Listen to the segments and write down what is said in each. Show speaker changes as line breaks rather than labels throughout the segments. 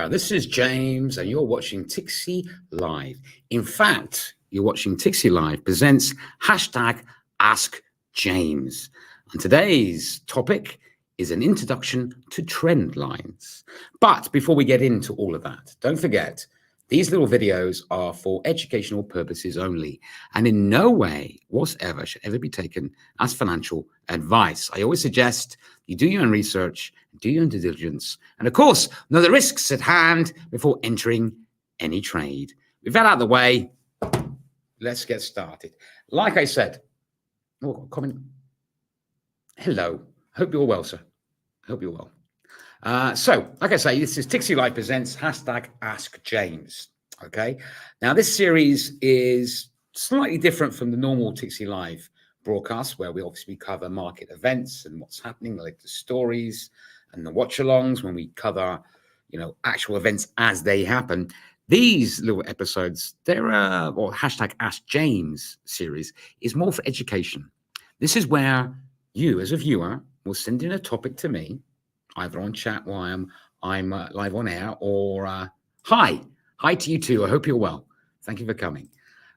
there. This is James, and you're watching Tixee Live. In fact, you're watching Tixee Live presents hashtag Ask James. And today's topic is an introduction to Trendlines. But before we get into all of that, don't forget, these little videos are for educational purposes only, and in no way whatsoever should ever be taken as financial advice. I always suggest you do your own research, do your own due diligence, and of course, know the risks at hand before entering any trade. With that out of the way, let's get started. Like I said, comment. Hello. Hope you're well, sir. Hope you're well. So, like I say, this is Tixee Live presents hashtag Ask James. Okay. Now, this series is slightly different from the normal Tixee Live broadcast, where we obviously cover market events and what's happening, the latest stories, and the watch-alongs when we cover, actual events as they happen. These little episodes, they're or hashtag Ask James series is more for education. This is where you, as a viewer, will send in a topic to me, either on chat while I'm live on air, or hi to you too. I hope you're well. Thank you for coming.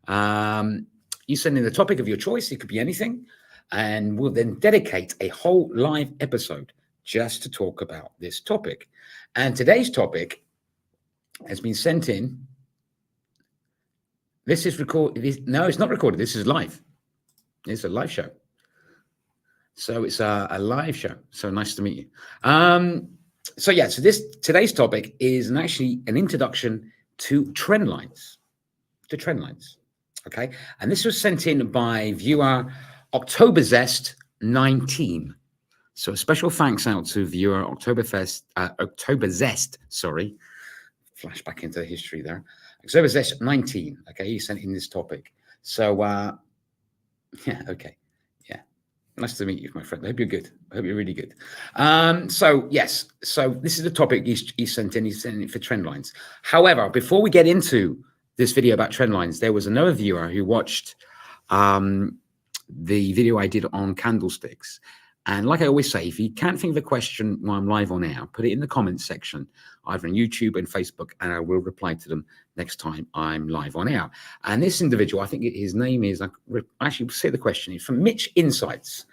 You send in the topic of your choice. It could be anything, and we'll then dedicate a whole live episode just to talk about this topic. And today's topic has been sent in. This is recorded. No, it's not recorded. This is live. It's a live show. So it's a live show. So nice to meet you. So today's topic is actually an introduction to Trendlines. Okay. And this was sent in by viewer October Zest 19. So a special thanks out to viewer October Zest, sorry. Flashback into history there. October Zest 19. Okay, he sent in this topic. So okay. Nice to meet you, my friend. I hope you're good. I hope you're really good. So this is the topic he sent in. He sent it for Trendlines. However, before we get into this video about Trendlines, there was another viewer who watched the video I did on candlesticks. And like I always say, if you can't think of a question while I'm live on air, put it in the comments section, either on YouTube and Facebook, and I will reply to them next time I'm live on air. And this individual, I think his name is, actually say the question, it's from Mitch Insights.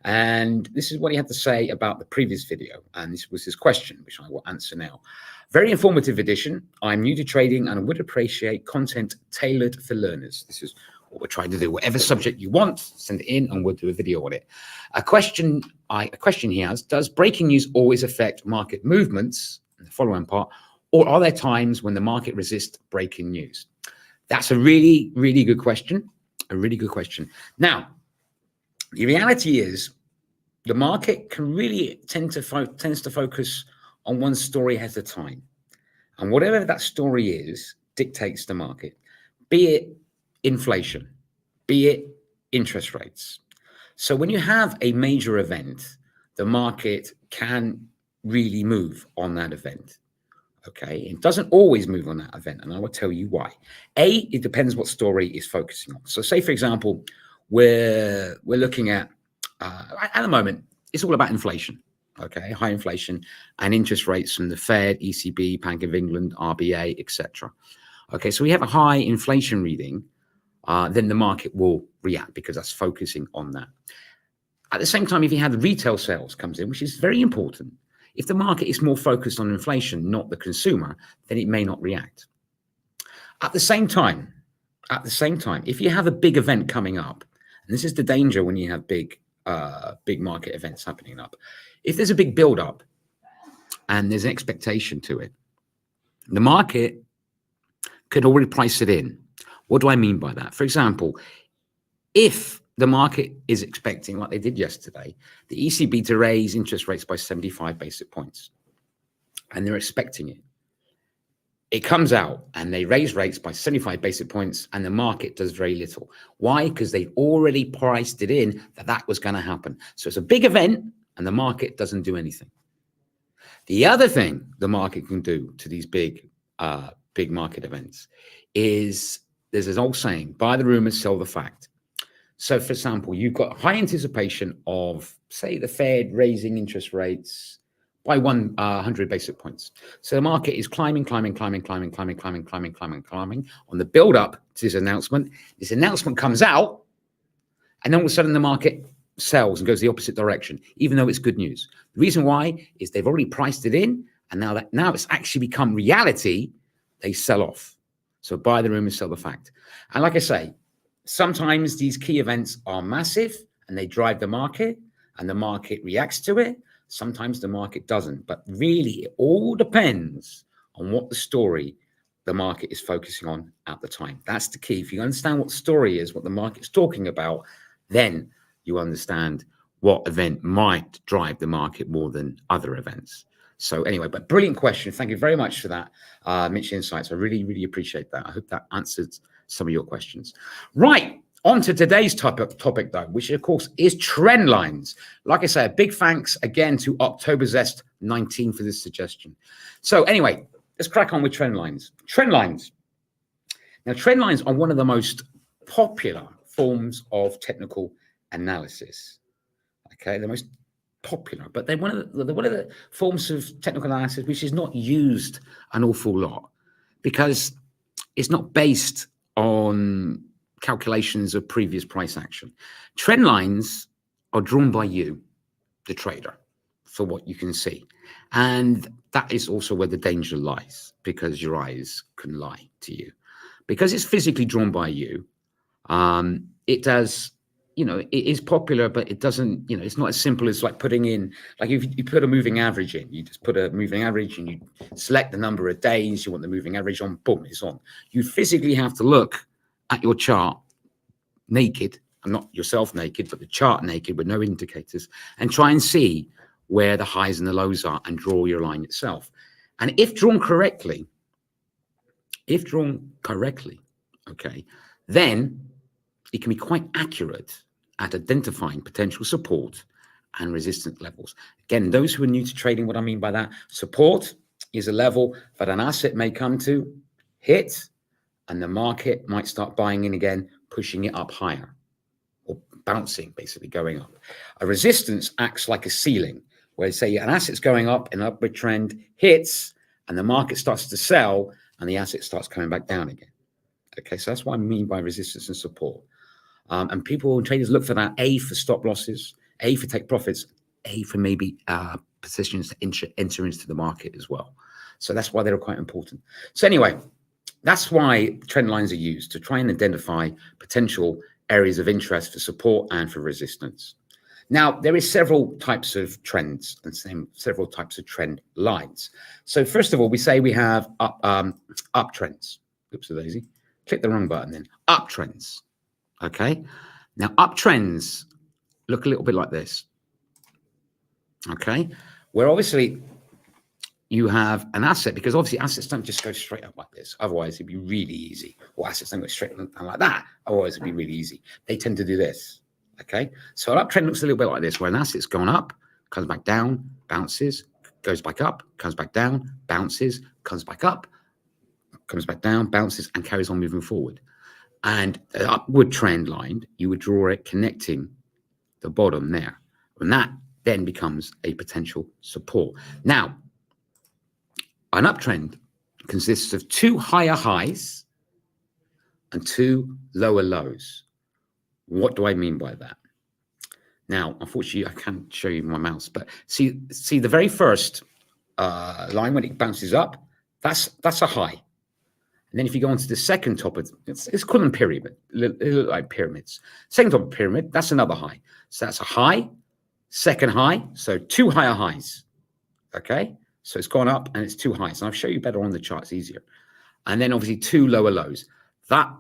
And this is what he had to say about the previous video. And this was his question, which I will answer now. Very informative edition. I'm new to trading and would appreciate content tailored for learners. This is what we're trying to do. Whatever subject you want, send it in and we'll do a video on it. A question he has, does breaking news always affect market movements? In the following part, or are there times when the market resists breaking news? That's a really, really good question. A really good question. Now, the reality is the market can really tends to focus on one story at a time. And whatever that story is, dictates the market, be it inflation, be it interest rates. So when you have a major event, the market can really move on that event. Okay, it doesn't always move on that event, and I will tell you why. It depends what story is focusing on. So say, for example, we're looking at the moment, it's all about inflation. Okay, high inflation and interest rates from the Fed, ECB, Bank of England, RBA, etc. Okay, so we have a high inflation reading. Then the market will react because that's focusing on that. At the same time, if you have retail sales comes in, which is very important, if the market is more focused on inflation, not the consumer, then it may not react. At the same time, if you have a big event coming up, and this is the danger when you have big market events happening up, if there's a big build-up and there's an expectation to it, the market could already price it in. What do I mean by that? For example, if the market is expecting, like they did yesterday, the ECB to raise interest rates by 75 basis points, and they're expecting it, it comes out and they raise rates by 75 basis points and the market does very little. Why? Because they've already priced it in that was going to happen. So it's a big event and the market doesn't do anything. The other thing the market can do to these big market events is, there's this old saying, buy the rumors, sell the fact. So, for example, you've got high anticipation of, say, the Fed raising interest rates by 100 basic points. So the market is climbing, climbing, climbing, climbing, climbing, climbing, climbing, climbing, climbing on the build up to this announcement. This announcement comes out, and then all of a sudden the market sells and goes the opposite direction, even though it's good news. The reason why is they've already priced it in, and now it's actually become reality, they sell off. So buy the rumor, sell the fact. And like I say, sometimes these key events are massive and they drive the market and the market reacts to it. Sometimes the market doesn't. But really, it all depends on what the story the market is focusing on at the time. That's the key. If you understand what the story is, what the market's talking about, then you understand what event might drive the market more than other events. So anyway, but brilliant question. Thank you very much for that, Mitch Insights. I really, really appreciate that. I hope that answered some of your questions. Right, on to today's topic though, which of course is trend lines. Like I say, a big thanks again to October Zest 19 for this suggestion. So anyway, let's crack on with trend lines. Trend lines. Now, trend lines are one of the most popular forms of technical analysis. Okay, the most popular, but they're one of the forms of technical analysis which is not used an awful lot because it's not based on calculations of previous price action. Trend lines are drawn by you, the trader, for what you can see. And that is also where the danger lies, because your eyes can lie to you. Because it's physically drawn by you, it does, it is popular, but it doesn't, it's not as simple as like putting in, like if you put a moving average in, you just put a moving average and you select the number of days you want the moving average on, boom, it's on. You physically have to look at your chart naked, and not yourself naked, but the chart naked with no indicators, and try and see where the highs and the lows are and draw your line itself. And if drawn correctly, okay, then it can be quite accurate at identifying potential support and resistance levels. Again, those who are new to trading, what I mean by that, support is a level that an asset may come to, hit, and the market might start buying in again, pushing it up higher, or bouncing, basically going up. A resistance acts like a ceiling, where say an asset's going up, an upward trend hits, and the market starts to sell, and the asset starts coming back down again. Okay, so that's what I mean by resistance and support. And people and traders look for that, A, for stop losses, A, for take profits, A, for maybe positions to enter into the market as well. So that's why they're quite important. So anyway, that's why trend lines are used, to try and identify potential areas of interest for support and for resistance. Now, there is several types of trends and several types of trend lines. So first of all, we say we have uptrends. Oops, a daisy. Click the wrong button then. Uptrends. Okay. Now, uptrends look a little bit like this. Okay. Where obviously you have an asset, because obviously assets don't just go straight up like this. Otherwise, it'd be really easy. Or assets don't go straight up like that. Otherwise, it'd be really easy. They tend to do this. Okay. So an uptrend looks a little bit like this, where an asset's gone up, comes back down, bounces, goes back up, comes back down, bounces, comes back up, comes back down, bounces, and carries on moving forward. And an upward trend line, you would draw it connecting the bottom there. And that then becomes a potential support. Now, an uptrend consists of two higher highs and two lower lows. What do I mean by that? Now, unfortunately, I can't show you my mouse, but see the very first line when it bounces up, that's a high. And then if you go on to the second top, it's called a pyramid, like pyramids. Second top of the pyramid, that's another high. So that's a high, second high, so two higher highs. Okay, so it's gone up and it's two highs. And I'll show you better on the charts, easier. And then obviously two lower lows. That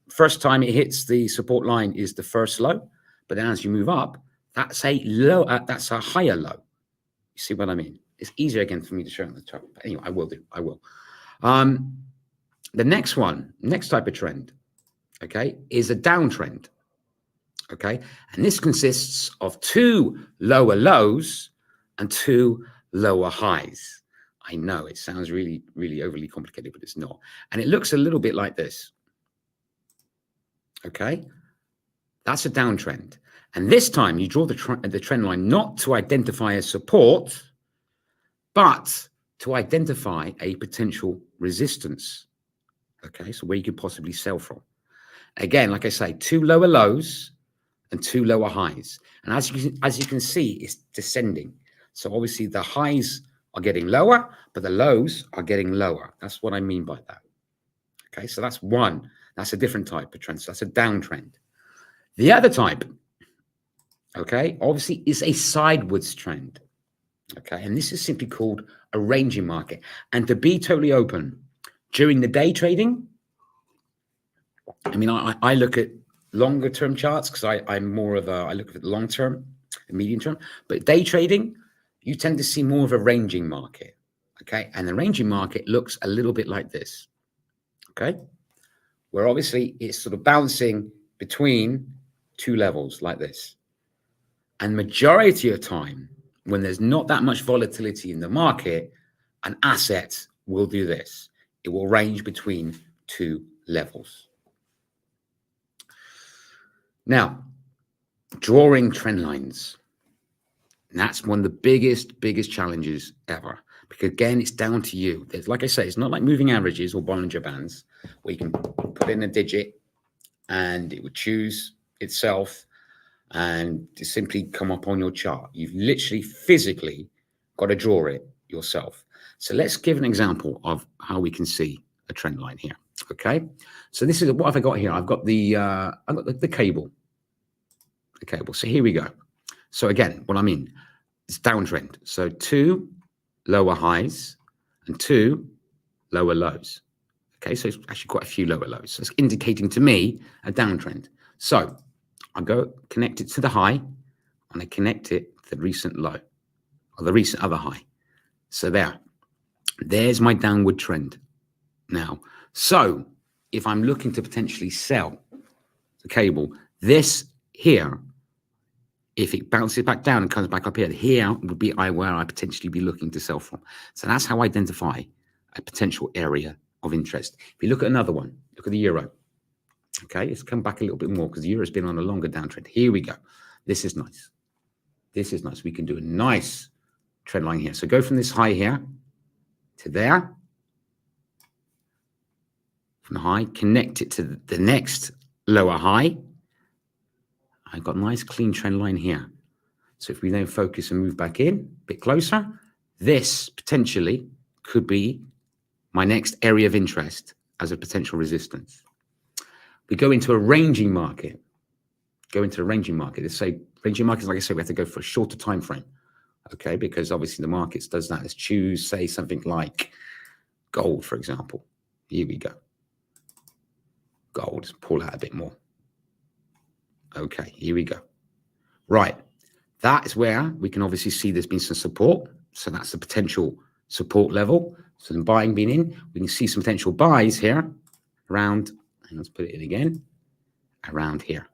first time it hits the support line is the first low, but then as you move up, that's a low. That's a higher low. You see what I mean? It's easier again for me to show on the chart. But anyway, I will. The next type of trend, okay, is a downtrend, okay? And this consists of two lower lows and two lower highs. I know it sounds really, really overly complicated, but it's not. And it looks a little bit like this, okay? That's a downtrend. And this time you draw the trend line not to identify a support, but to identify a potential resistance. Okay, so where you could possibly sell from. Again, like I say, 2 lower lows and 2 lower highs. And as you can see, it's descending. So obviously the highs are getting lower, but the lows are getting lower. That's what I mean by that. Okay, so that's one. That's a different type of trend. So that's a downtrend. The other type, okay, obviously is a sideways trend. Okay, and this is simply called a ranging market. And to be totally open, during the day trading, I mean, I look at longer term charts because I'm more of I look at the long term and medium term. But day trading, you tend to see more of a ranging market. Okay, and the ranging market looks a little bit like this. Okay, where obviously it's sort of bouncing between 2 levels like this. And majority of time, when there's not that much volatility in the market, an asset will do this. It will range between 2 levels. Now, drawing trend lines. And that's one of the biggest challenges ever. Because again, it's down to you. There's, like I say, it's not like moving averages or Bollinger Bands, where you can put in a digit and it would choose itself and to simply come up on your chart. You've literally physically got to draw it yourself. So let's give an example of how we can see a trend line here. Okay, so this is what have I got here? I've got the cable. The cable. So here we go. So again, what I mean, it's downtrend. So 2 lower highs and 2 lower lows. Okay, so it's actually quite a few lower lows. So it's indicating to me a downtrend. So I go connect it to the high and I connect it to the recent low or the recent other high. So there's my downward trend. Now, so if I'm looking to potentially sell the cable, this here, if it bounces back down and comes back up here would be where I potentially be looking to sell from. So that's how I identify a potential area of interest. If you look at another one, look at the euro. Okay, it's come back a little bit more because the euro has been on a longer downtrend. Here we go. This is nice. This is nice. We can do a nice trend line here. So go from this high here to there. From the high, connect it to the next lower high. I've got a nice clean trend line here. So if we then focus and move back in a bit closer, this potentially could be my next area of interest as a potential resistance. We go into a ranging market. Let's say ranging markets, like I said, we have to go for a shorter time frame. Okay, because obviously the markets does that. Let's choose, say, something like gold, for example. Here we go. Gold, pull out a bit more. Okay, here we go. Right, that is where we can obviously see there's been some support. So that's the potential support level. So the buying being in, we can see some potential buys here around, and let's put it in again, around here.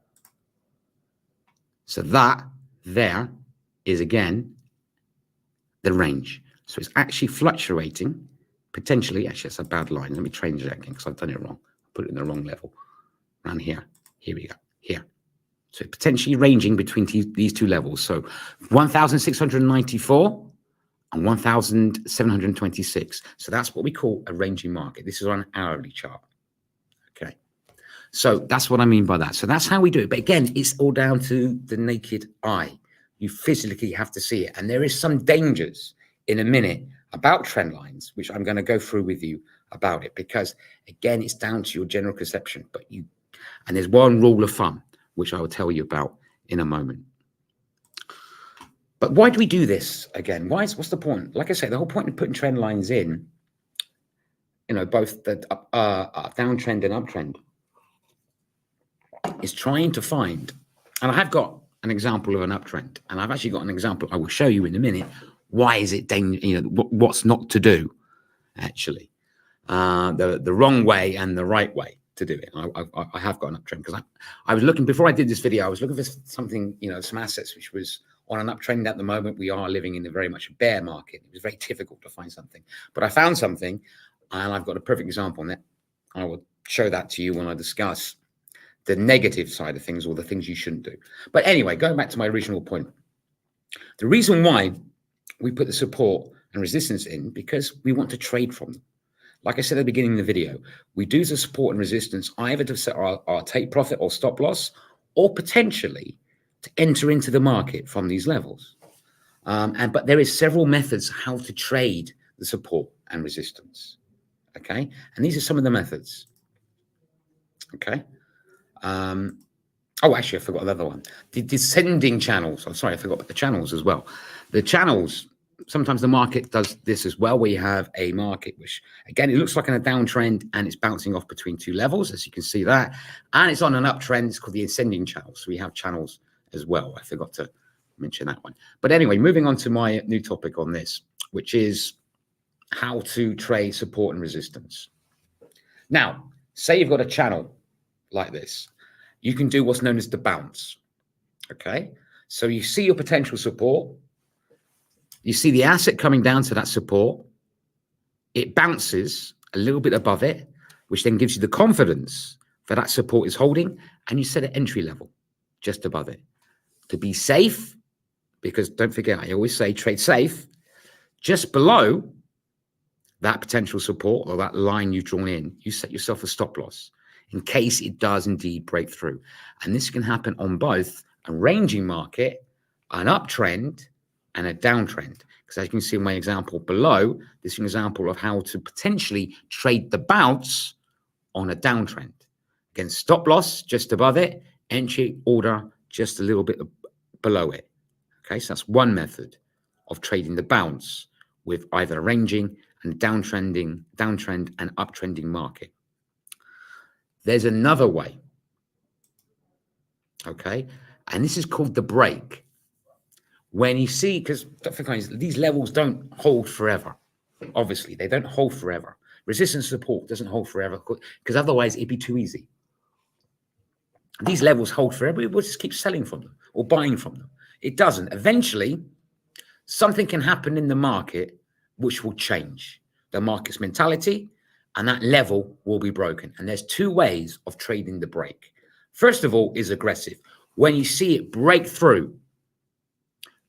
So that there is again the range. So it's actually fluctuating, potentially. Actually, that's a bad line. Let me change that again because I've done it wrong. Put it in the wrong level. Around here. Here we go. Here. So potentially ranging between these 2 levels. So 1,694 and 1,726. So that's what we call a ranging market. This is on an hourly chart. Okay. So that's what I mean by that. So that's how we do it. But again, it's all down to the naked eye. You physically have to see it. And there is some dangers in a minute about trend lines, which I'm going to go through with you about it, because again, it's down to your general perception. And there's one rule of thumb, which I will tell you about in a moment. But why do we do this again? What's the point? Like I say, the whole point of putting trend lines in, both the downtrend and uptrend, is trying to find, and I have got an example of an uptrend, and I've actually got an example I will show you in a minute. Why is it what's not to do, actually? The wrong way and the right way to do it. I have got an uptrend because I was looking, before I did this video, I was looking for something, some assets which was on an uptrend. At the moment, we are living in a very much a bear market. It was very difficult to find something, but I found something, and I've got a perfect example on it. I will show that to you when I discuss the negative side of things or the things you shouldn't do. But anyway, going back to my original point, the reason why we put the support and resistance in because we want to trade from them. Like I said at the beginning of the video, we do the support and resistance either to set our take profit or stop loss, or potentially to enter into the market from these levels. But there is several methods how to trade the support and resistance. Okay, and these are some of the methods. Okay. Oh, actually, I forgot another one. The descending channels. I'm sorry, I forgot about the channels as well. The channels, sometimes the market does this as well, where you have a market which, again, it looks like in a downtrend and it's bouncing off between two levels, as you can see that. And it's on an uptrend. It's called the ascending channel. So we have channels as well. I forgot to mention that one. But anyway, moving on to my new topic on this, which is how to trade support and resistance. Now, say you've got a channel like this. You can do what's known as the bounce. Okay, so you see your potential support. You see the asset coming down to that support. It bounces a little bit above it, which then gives you the confidence that that support is holding, and you set an entry level just above it. To be safe, because don't forget, I always say trade safe, just below that potential support or that line you've drawn in, you set yourself a stop loss in case it does indeed break through. And this can happen on both a ranging market, an uptrend, and a downtrend. Because as you can see in my example below, this is an example of how to potentially trade the bounce on a downtrend. Again, stop loss just above it, entry order just a little bit below it. Okay, so that's one method of trading the bounce with either a ranging and downtrend and uptrending market. There's another way, okay? And this is called the break. When you see, because these levels don't hold forever. Obviously, they don't hold forever. Resistance support doesn't hold forever because otherwise it'd be too easy. These levels hold forever. We'll just keep selling from them or buying from them. It doesn't. Eventually, something can happen in the market which will change the market's mentality, and that level will be broken. And there's two ways of trading the break. First of all is aggressive. When you see it break through,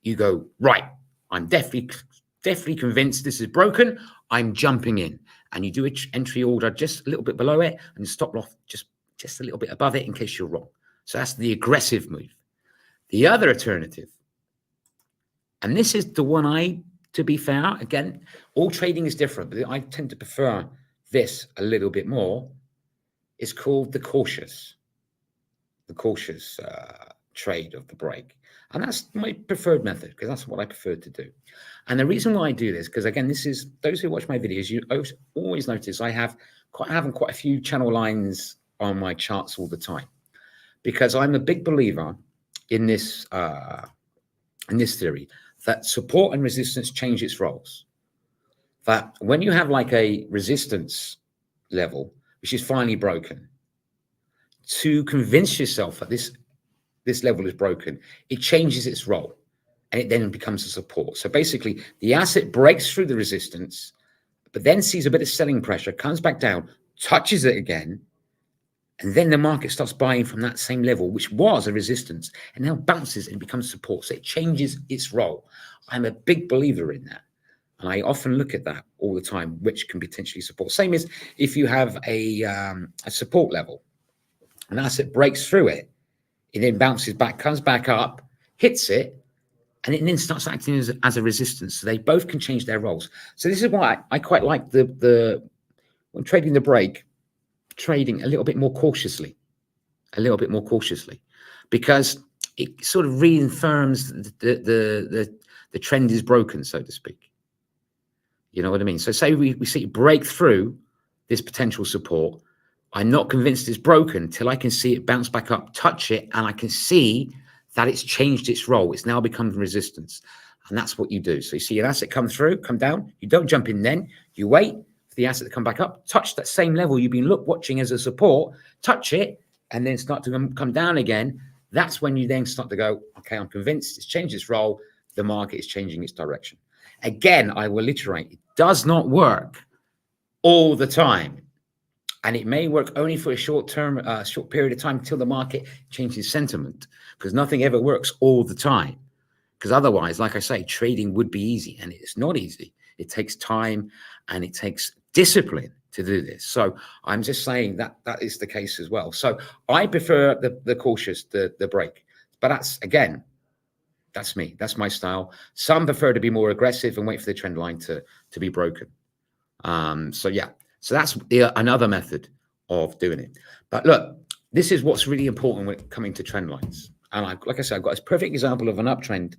you go, right, I'm definitely convinced this is broken. I'm jumping in. And you do an entry order just a little bit below it and stop loss just a little bit above it in case you're wrong. So that's the aggressive move. The other alternative, and this is the one to be fair, again, all trading is different, but I tend to prefer this a little bit more. Is called the cautious trade of the break. And that's my preferred method because that's what I prefer to do. And the reason why I do this, because again, this is those who watch my videos, you always notice I have quite a few channel lines on my charts all the time, because I'm a big believer in this theory that support and resistance change its roles. That when you have like a resistance level, which is finally broken, to convince yourself that this level is broken, it changes its role and it then becomes a support. So basically the asset breaks through the resistance, but then sees a bit of selling pressure, comes back down, touches it again, and then the market starts buying from that same level, which was a resistance, and now bounces and becomes support. So it changes its role. I'm a big believer in that. And I often look at that all the time, which can potentially support. Same as if you have a support level, an asset breaks through it, it then bounces back, comes back up, hits it, and it then starts acting as a resistance. So they both can change their roles. So this is why I quite like when trading the break, trading a little bit more cautiously, because it sort of reaffirms the trend is broken, so to speak. You know what I mean? So say we see it break through this potential support. I'm not convinced it's broken till I can see it bounce back up, touch it, and I can see that it's changed its role. It's now become resistance. And that's what you do. So you see an asset come through, come down. You don't jump in then. You wait for the asset to come back up, touch that same level you've been watching as a support, touch it, and then start to come down again. That's when you then start to go, okay, I'm convinced it's changed its role. The market is changing its direction. Again, I will iterate. It does not work all the time. And it may work only for a short period of time until the market changes sentiment, because nothing ever works all the time. Because otherwise, like I say, trading would be easy, and it's not easy. It takes time and it takes discipline to do this. So I'm just saying that that is the case as well. So I prefer the cautious, the break. But that's, again, that's me. That's my style. Some prefer to be more aggressive and wait for the trend line to be broken. So yeah, so that's another method of doing it. But look, this is what's really important when coming to trend lines. And like I said, I've got this perfect example of an uptrend,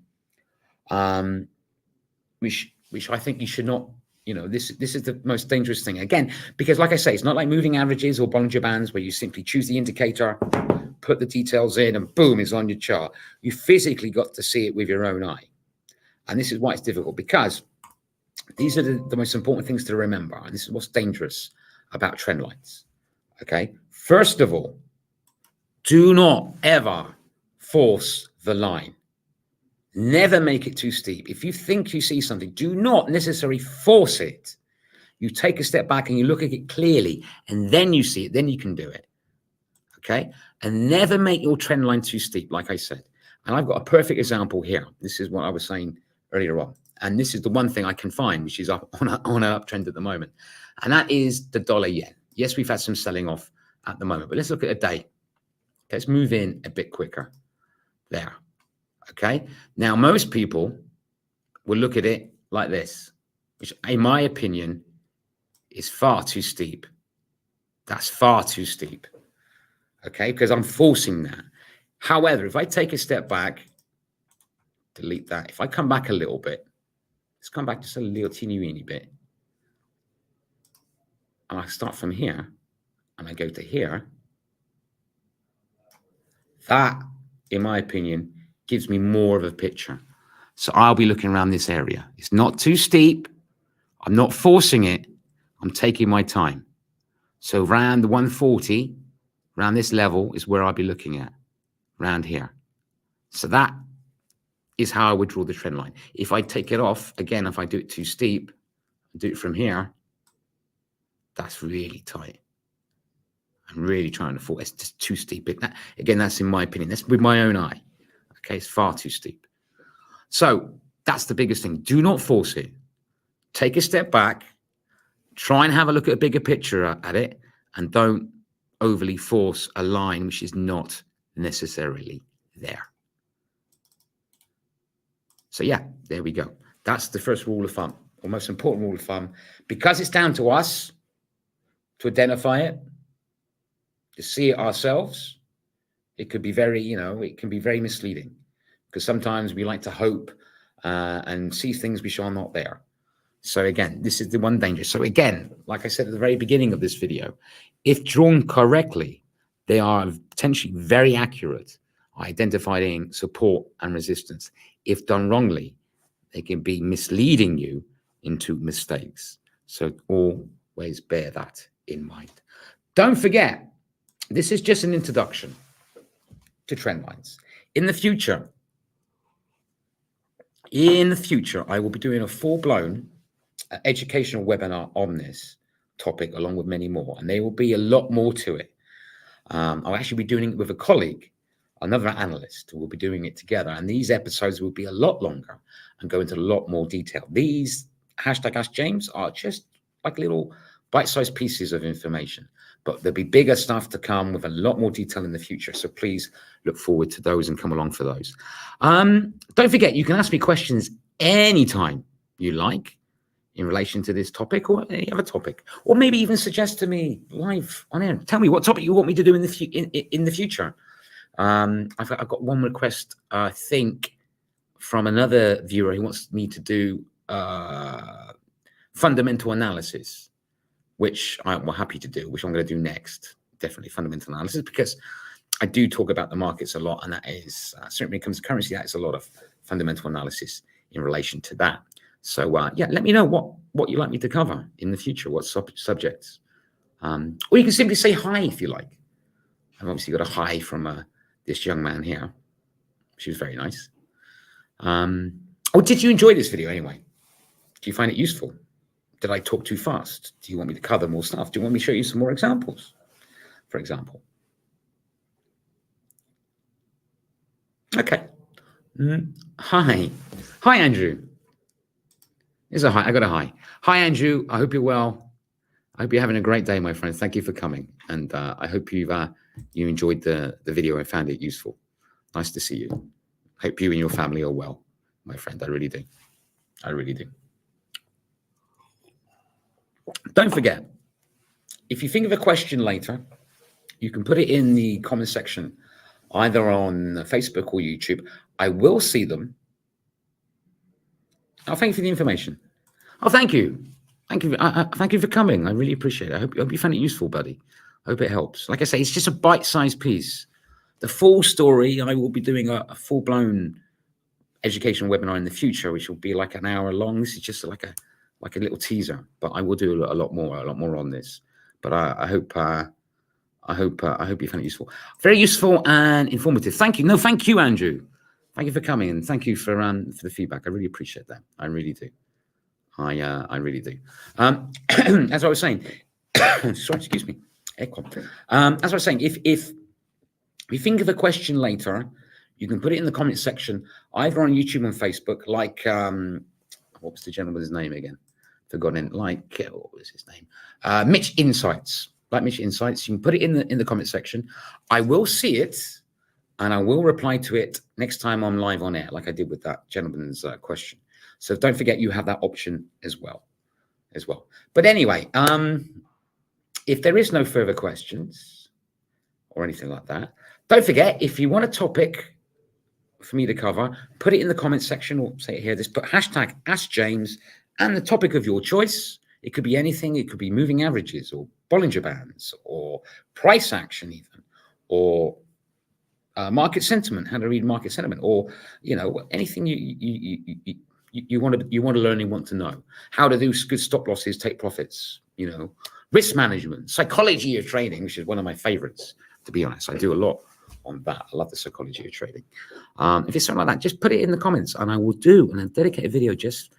which I think you should not, this is the most dangerous thing. Again, because like I say, it's not like moving averages or Bollinger Bands where you simply choose the indicator, put the details in, and boom, it's on your chart. You physically got to see it with your own eye. And this is why it's difficult, because these are the most important things to remember. And this is what's dangerous about trend lines. Okay. First of all, do not ever force the line. Never make it too steep. If you think you see something, do not necessarily force it. You take a step back and you look at it clearly, and then you see it, then you can do it. Okay. And never make your trend line too steep, like I said. And I've got a perfect example here. This is what I was saying earlier on. And this is the one thing I can find, which is up on an uptrend at the moment. And that is the dollar yen. Yes, we've had some selling off at the moment, but let's look at a day. Let's move in a bit quicker. There. Okay. Now, most people will look at it like this, which in my opinion is far too steep. That's far too steep. Okay. Because I'm forcing that. However, if I take a step back, delete that. If I come back a little bit, let's come back just a little teeny weeny bit. And I start from here and I go to here. That, in my opinion, gives me more of a picture. So I'll be looking around this area. It's not too steep. I'm not forcing it. I'm taking my time. So around the 140, around this level is where I'll be looking at, around here. So that is how I would draw the trend line. If I take it off, again, if I do it too steep, do it from here, that's really tight. I'm really trying to force. It's just too steep. Again, that's in my opinion. That's with my own eye. Okay, it's far too steep. So that's the biggest thing. Do not force it. Take a step back. Try and have a look at a bigger picture at it, and don't overly force a line which is not necessarily there. So yeah, there we go. That's the first rule of thumb, or most important rule of thumb, because it's down to us to identify it, to see it ourselves. It could be very, it can be very misleading, because sometimes we like to hope and see things which are not there. So again, this is the one danger. So again, like I said at the very beginning of this video, if drawn correctly, they are potentially very accurate, identifying support and resistance. If done wrongly, they can be misleading you into mistakes. So always bear that in mind. Don't forget, this is just an introduction to trend lines. In the future, I will be doing a full-blown educational webinar on this topic, along with many more, and there will be a lot more to it. I'll actually be doing it with a colleague, another analyst, who will be doing it together, and these episodes will be a lot longer and go into a lot more detail. These #AskJames are just like little bite-sized pieces of information, but there'll be bigger stuff to come with a lot more detail in the future. So please look forward to those and come along for those. Don't forget, you can ask me questions anytime you like in relation to this topic or any other topic, or maybe even suggest to me live on air. Tell me what topic you want me to do in the future. I've got one request, I think, from another viewer who wants me to do fundamental analysis, which I'm happy to do, which I'm going to do next. Definitely fundamental analysis, because I do talk about the markets a lot, and that is certainly when it comes to currency, that is a lot of fundamental analysis in relation to that. So yeah, let me know what you'd like me to cover in the future, what subjects. Or you can simply say hi if you like. I've obviously got a hi from this young man here. She was very nice. Did you enjoy this video anyway? Do you find it useful? Did I talk too fast? Do you want me to cover more stuff? Do you want me to show you some more examples, for example? Okay. Hi, Andrew. There's a hi. I got a hi. Hi, Andrew. I hope you're well. I hope you're having a great day, my friend. Thank you for coming. And I hope you enjoyed the video and found it useful. Nice to see you. Hope you and your family are well, my friend. I really do. I really do. Don't forget, if you think of a question later, you can put it in the comment section, either on Facebook or YouTube. I will see them. I'll thank you for the information. Oh, thank you. Thank you. Thank you for coming. I really appreciate it. I hope you found it useful, buddy. I hope it helps. Like I say, it's just a bite-sized piece. The full story, I will be doing a full-blown education webinar in the future, which will be like an hour long. This is just like a little teaser, but I will do a lot more on this. But I hope you found it useful. Very useful and informative. Thank you. No, thank you, Andrew. Thank you for coming, and thank you for the feedback. I really appreciate that. I really do. I really do. As I was saying, sorry, excuse me. As I was saying, if you think of a question later, you can put it in the comment section, either on YouTube and Facebook, like what was the gentleman's name again? Forgotten. Like what was his name? Mitch Insights. Like Mitch Insights. You can put it in the comment section. I will see it, and I will reply to it next time I'm live on air, like I did with that gentleman's question. So don't forget you have that option as well. But anyway, if there is no further questions or anything like that, don't forget, if you want a topic for me to cover, put it in the comment section, or say it here, just put hashtag #AskJames and the topic of your choice. It could be anything. It could be moving averages or Bollinger Bands or price action even, or market sentiment, how to read market sentiment, or anything you want to learn and want to know. How to do good stop losses, take profits, risk management, psychology of trading, which is one of my favorites, to be honest. I do a lot on that. I love the psychology of trading. If it's something like that, just put it in the comments and I will do a dedicated video just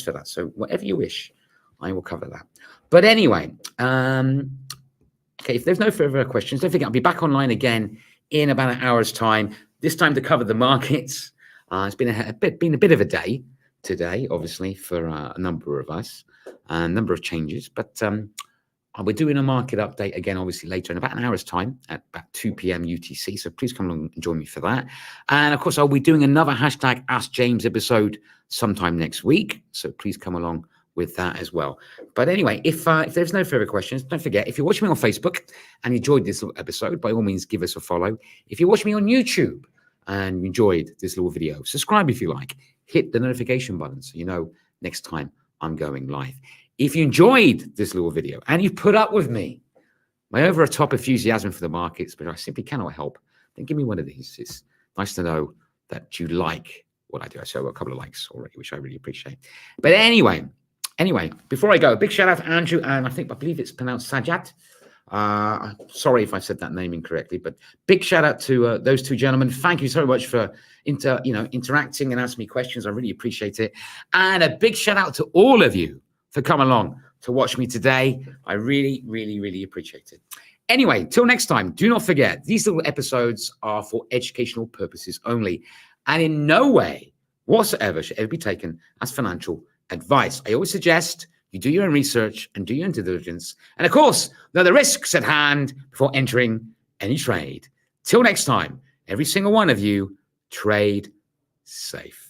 for that. So whatever you wish, I will cover that. But anyway, okay, if there's no further questions, don't forget I'll be back online again in about an hour's time, this time to cover the markets. It's been a bit of a day today, obviously, for a number of us, a number of changes, but I'll be doing a market update again, obviously, later in about an hour's time at about 2 p.m. UTC. So please come along and join me for that. And of course, I'll be doing another hashtag Ask James episode sometime next week. So please come along with that as well. But anyway, if there's no further questions, don't forget, if you're watching me on Facebook and you enjoyed this little episode, by all means, give us a follow. If you're watching me on YouTube and you enjoyed this little video, subscribe if you like. Hit the notification button so you know next time I'm going live. If you enjoyed this little video and you put up with me, my over-the-top enthusiasm for the markets, but I simply cannot help, then give me one of these. It's nice to know that you like what I do. I saw a couple of likes already, which I really appreciate. But anyway, before I go, a big shout out to Andrew, and I believe it's pronounced Sajat. Sorry if I said that name incorrectly, but big shout out to those two gentlemen. Thank you so much for interacting and asking me questions. I really appreciate it. And a big shout out to all of you for coming along to watch me today. I really, really, really appreciate it. Anyway, till next time, do not forget, these little episodes are for educational purposes only, and in no way whatsoever should ever be taken as financial advice. I always suggest you do your own research and do your own due diligence. And of course, there are the risks at hand before entering any trade. Till next time, every single one of you, trade safe.